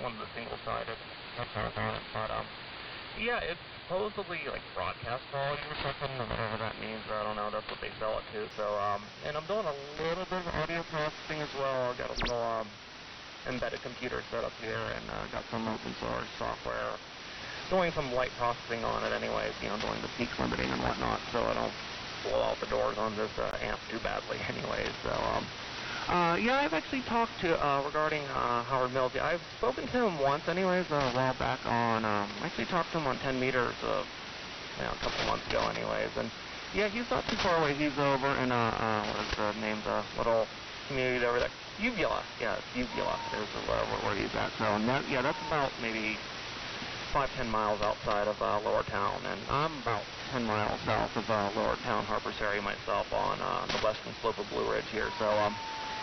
one of the single-sided guitars on it, but, yeah, it's supposedly, like, broadcast volume or something, whatever that means, I don't know, that's what they sell it to, so, and I'm doing a little bit of audio processing as well. I've got a little, embedded computer set up here, and, got some open source software, doing some light processing on it anyways, you know, doing the peak limiting and whatnot, so I don't blow out the doors on this, amp too badly anyways, so, yeah, I've actually talked to, regarding, Howard Mills. Yeah, I've spoken to him once anyways, a while back on, I actually talked to him on 10 meters, you know, a couple months ago anyways, and, yeah, he's not too far away. He's over in, what is the name, the little community over there? Uvula, yeah, Uvula is where he's at, so, and that, yeah, that's about maybe 5-10 miles outside of, Lower Town, and I'm about 10 miles south of, Lower Town, Harpers Ferry myself on, the western slope of Blue Ridge here, so,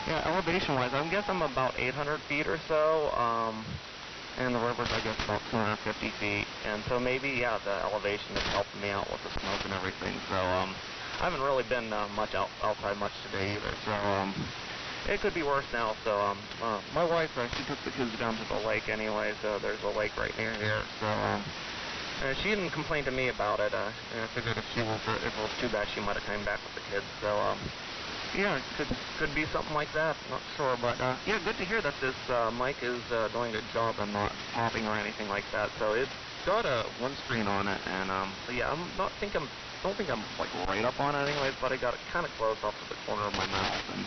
yeah, elevation-wise, I guess I'm about 800 feet or so, and the river's, I guess, about 250 feet, and so maybe, yeah, the elevation is helping me out with the smoke and everything, so, I haven't really been, much outside much today either, so, it could be worse now, so, my wife, she took the kids down to the lake anyway, so there's a lake right near here, so, she didn't complain to me about it, and I figured if it was too bad, she might have come back with the kids, so, yeah, could be something like that. Not sure, but yeah, good to hear that this mic is doing a good job and not popping or anything like that. So it's got a windscreen on it, and so yeah, don't think I'm like right up on it anyways, but I got it kind of close off to the corner of my mouth, and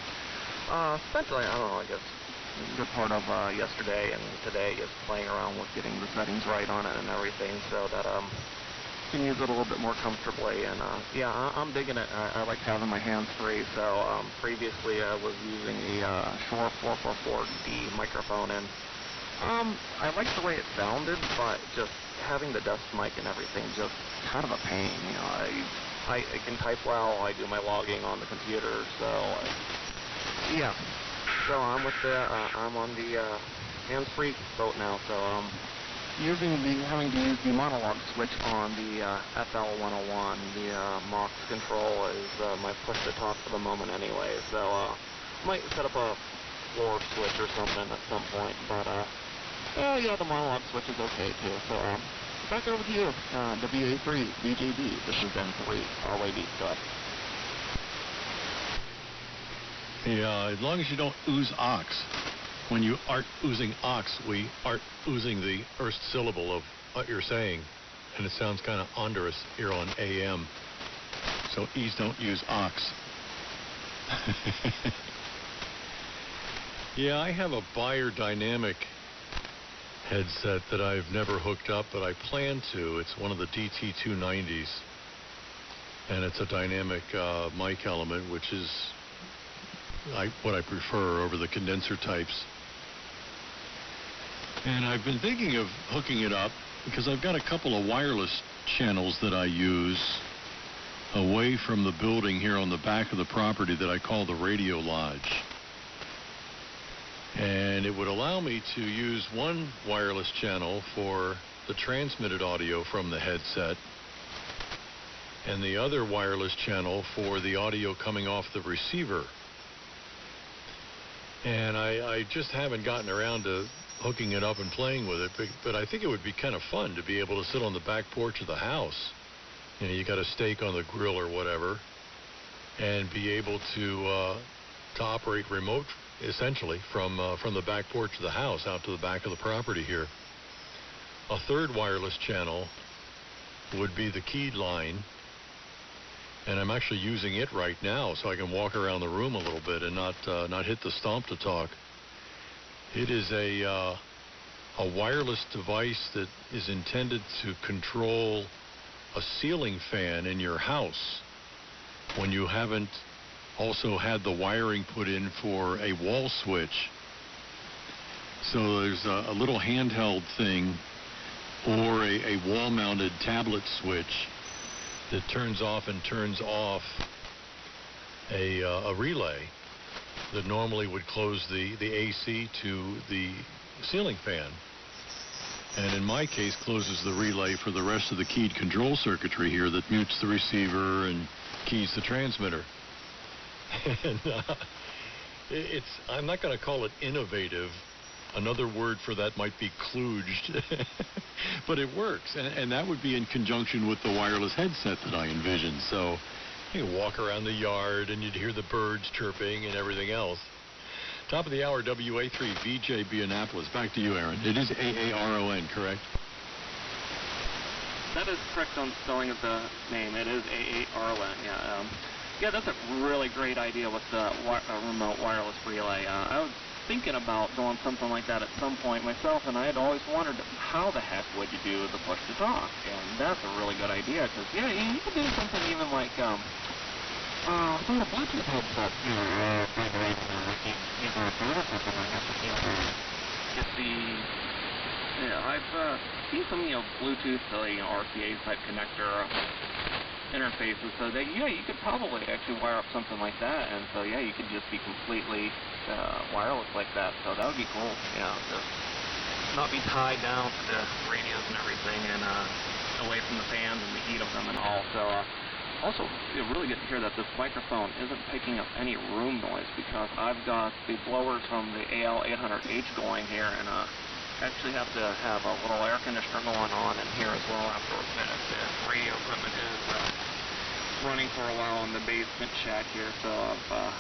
essentially, I don't know, I guess a good part of yesterday and today is playing around with getting the settings right on it and everything, so that can use it a little bit more comfortably, and yeah, I'm digging it. I like having my hands free, so previously I was using a Shure 444D microphone, and I liked the way it sounded, but just having the desk mic and everything just kind of a pain, you know. I can type well, I do my logging on the computer, so yeah. So I'm on the hands-free boat now, so having to use the monologue switch on the FL101. The MOX control is my push-to-talk for the moment anyway, so might set up a floor switch or something at some point, but yeah, the monologue switch is okay too. So back over to you, WA3 BJB. This is N3RYB. Go ahead. Yeah, as long as you don't ooze ox. When you aren't oozing ox, we aren't oozing the first syllable of what you're saying, and it sounds kind of onerous here on AM. So ease don't use ox. Yeah, I have a Beyer Dynamic headset that I've never hooked up, but I plan to. It's one of the DT290s, and it's a dynamic mic element, which is what I prefer over the condenser types. And I've been thinking of hooking it up because I've got a couple of wireless channels that I use away from the building here on the back of the property that I call the Radio Lodge. And it would allow me to use one wireless channel for the transmitted audio from the headset and the other wireless channel for the audio coming off the receiver. And I just haven't gotten around to hooking it up and playing with it, but I think it would be kind of fun to be able to sit on the back porch of the house. You know, you got a steak on the grill or whatever, and be able to operate remote, essentially, from the back porch of the house out to the back of the property here. A third wireless channel would be the keyed line, and I'm actually using it right now so I can walk around the room a little bit and not hit the stomp to talk. It is a wireless device that is intended to control a ceiling fan in your house when you haven't also had the wiring put in for a wall switch. So there's a little handheld thing or a wall-mounted tablet switch that turns off and turns off a relay that normally would close the AC to the ceiling fan, and in my case closes the relay for the rest of the keyed control circuitry here that mutes the receiver and keys the transmitter. And I'm not going to call it innovative, Another word for that might be kludged. But it works, and that would be in conjunction with the wireless headset that I envisioned. So you walk around the yard, and you'd hear the birds chirping and everything else. Top of the hour, WA3VJB Annapolis. Back to you, Aaron. It is AARON, correct? That is correct on spelling of the name. It is AARON. Yeah. Yeah, that's a really great idea with the remote wireless relay. I was thinking about doing something like that at some point myself, and I had always wondered how the heck would you do the push to talk, and that's a really good idea, because, yeah, you could do something even like, some of the Bluetooth headsets here, I've seen some, Bluetooth, RCA type connector interfaces, so that, yeah, you could probably actually wire up something like that, and so, yeah, you could just be completely wireless like that, so that would be cool, just not be tied down to the radios and everything, and away from the fans and the heat of them and all. So also, really good to hear that this microphone isn't picking up any room noise, because I've got the blowers from the AL800H going here, and actually have to have a little air conditioner going on in here as well after a minute. The radio equipment is running for a while in the basement shack here, so I've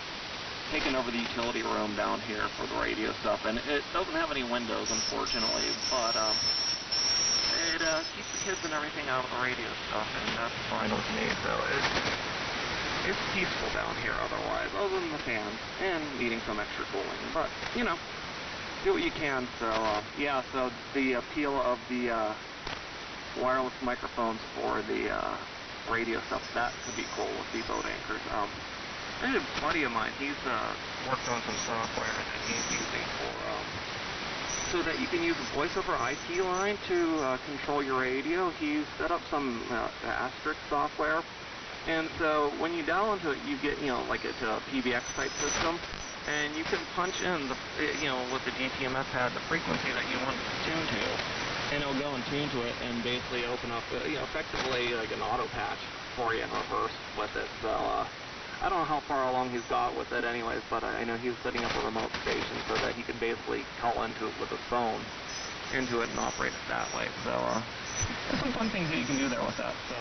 taken over the utility room down here for the radio stuff, and it doesn't have any windows, unfortunately, but it keeps the kids and everything out of the radio stuff, and that's fine with me. So it's peaceful down here otherwise, other than the fans and needing some extra cooling, but do what you can. So yeah, so the appeal of the wireless microphones for the radio stuff, that could be cool with the boat anchors. I had a buddy of mine, he's worked on some software that he's using for so that you can use a voice over IP line to control your radio. He's set up some asterisk software, and so when you dial into it, you get, like it's a PBX type system, and you can punch in the, with the GTMS pad, the frequency that you want to tune to, and it'll go and tune to it and basically open up, effectively like an auto patch for you in reverse with it. So I don't know how far along he's got with it anyways, but I know he's setting up a remote station so that he can basically call into it with his phone into it and operate it that way. So there's some fun things that you can do there with that. So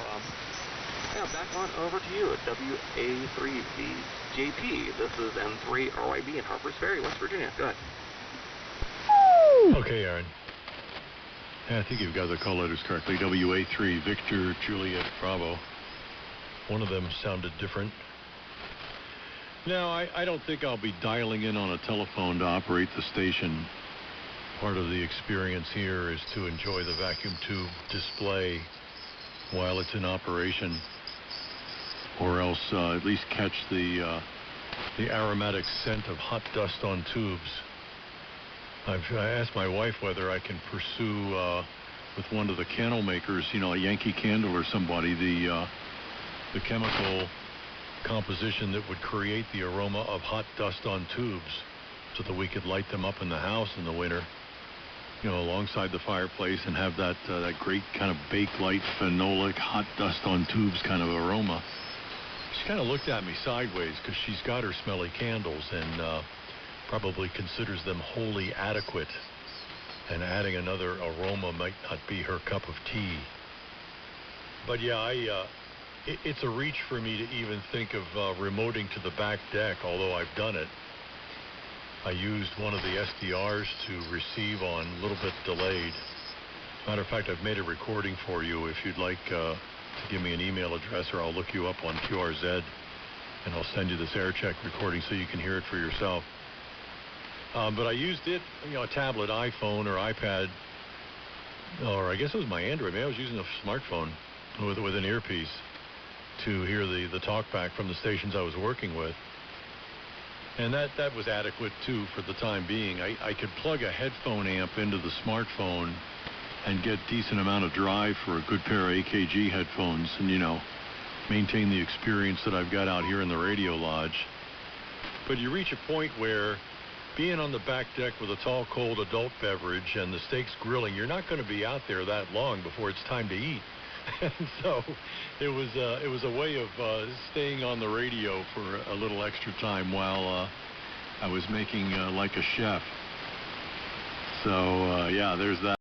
yeah, back on over to you at WA3VJP. This is N3RYB in Harpers Ferry, West Virginia. Go ahead. Okay, Aaron. Yeah, I think you've got the call letters correctly. WA3, Victor, Juliet, Bravo. One of them sounded different. Now, I don't think I'll be dialing in on a telephone to operate the station. Part of the experience here is to enjoy the vacuum tube display while it's in operation, or else at least catch the aromatic scent of hot dust on tubes. I asked my wife whether I can pursue with one of the candle makers, a Yankee Candle or somebody, the chemical composition that would create the aroma of hot dust on tubes, so that we could light them up in the house in the winter, alongside the fireplace, and have that great kind of bake light, phenolic, hot dust on tubes kind of aroma. She kind of looked at me sideways, because she's got her smelly candles and probably considers them wholly adequate, and adding another aroma might not be her cup of tea. But yeah, it's a reach for me to even think of remoting to the back deck, although I've done it. I used one of the SDRs to receive on, a little bit delayed. Matter of fact, I've made a recording for you if you'd like to give me an email address, or I'll look you up on QRZ, and I'll send you this air check recording so you can hear it for yourself. But I used it, a tablet, iPhone, or iPad, or I guess it was my Android. Maybe I was using a smartphone with an earpiece to hear the talk back from the stations I was working with. And that was adequate, too, for the time being. I could plug a headphone amp into the smartphone and get decent amount of drive for a good pair of AKG headphones and, maintain the experience that I've got out here in the radio lodge. But you reach a point where being on the back deck with a tall, cold adult beverage and the steaks grilling, you're not going to be out there that long before it's time to eat. And so it was a way of staying on the radio for a little extra time while I was making like a chef. So, yeah, there's that.